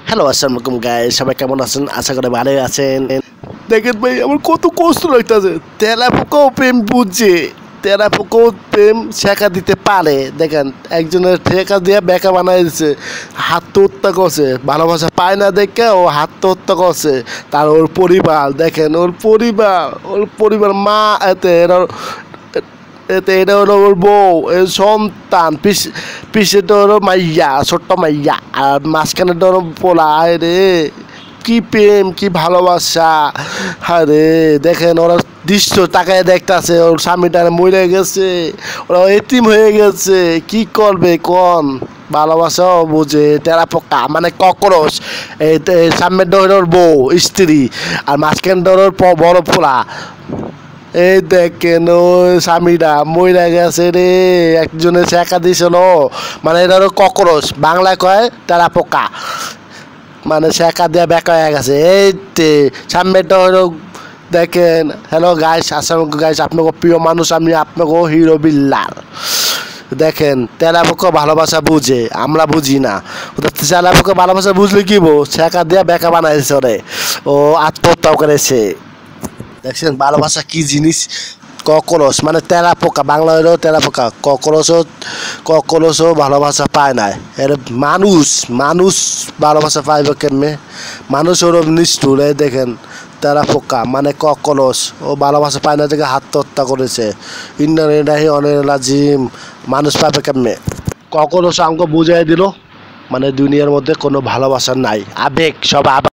Hello আসসালামু আলাইকুম guys, সবাই কেমন আছেন? আশা করি ভালোই আছেন। দেখেন ভাই, আমার কত কষ্ট লাগতেছে। তেলাপোকাও প্রেম বুঝছে, তেলাপোকাও প্রেম শেখা দিতে পারে। দেখেন, একজনের ঠেকা দিয়ে বেকা বানাই দিচ্ছে, আত্মহত্যা করছে। ভালোবাসা পায় না দেখে ও আত্মহত্যা করছে। তার ওর পরিবার দেখেন, ওর পরিবার মা এতে এটা হলো ওর বউ, এর সন্তান, পিছেটা হলো মাইয়া, ছোট্ট মাইয়া, আর মাঝখানেটা হলো পোলা। রে কি প্রেম, কি ভালোবাসা! আরে দেখেন, ওরা দৃশ্য তাকায় দেখতেছে, ওর স্বামীটা মরে গেছে, ওরা এতিম হয়ে গেছে। কি করবে কোন? ভালোবাসাও বুঝে তেলাপোকা মানে ককরোচ। এই সামনের ডোর ওর বউ, স্ত্রী, আর মাঝখান ডোর ওর বড় পোলা। এই দেখেন, ওই স্বামীরা মইরা গেছে রে, একজনের শেখা দিছিল। মানে এটা হলো ককরোচ, বাংলায় কয় তেলাপোকা, মানে শেখা দেওয়া বেকা হয়ে গেছে। এই সামনেটা হলো দেখেন। হ্যালো গাইস, আসসালামু গাইস, আপনাকে প্রিয় মানুষ আমি, আপনাকে হিরো বিল্লাল। দেখেন, তেলাপোকা ভালোবাসা বুঝে, আমরা বুঝি না। তেলাপোকা ভালোবাসা বুঝলে কি বো, শেখা দেওয়া বেকা বানাইছে ওরে, ও আত্মহত্যাও করেছে। দেখছেন ভালোবাসা কি জিনিস? ককরোচ মানে তেলাপোকা, বাংলা হলো তেলাপোকা। ককরোচও ভালোবাসা পায় না। এর মানুষ ভালোবাসা পাইবে কেমনে? মানুষ ওর নিষ্ঠুর। এই দেখেন, তেলাপোকা মানে ককরোচ, ও ভালোবাসা পায় না দেখে আত্মহত্যা করেছে। ইন্নালিল্লাহি ওয়া ইন্না ইলাইহি রাজিউন। মানুষ পাবে কেমনে? ককরোচ আমাকে বুঝাই দিল, মানে দুনিয়ার মধ্যে কোনো ভালোবাসা নাই, আবেগ, সব আবেগ।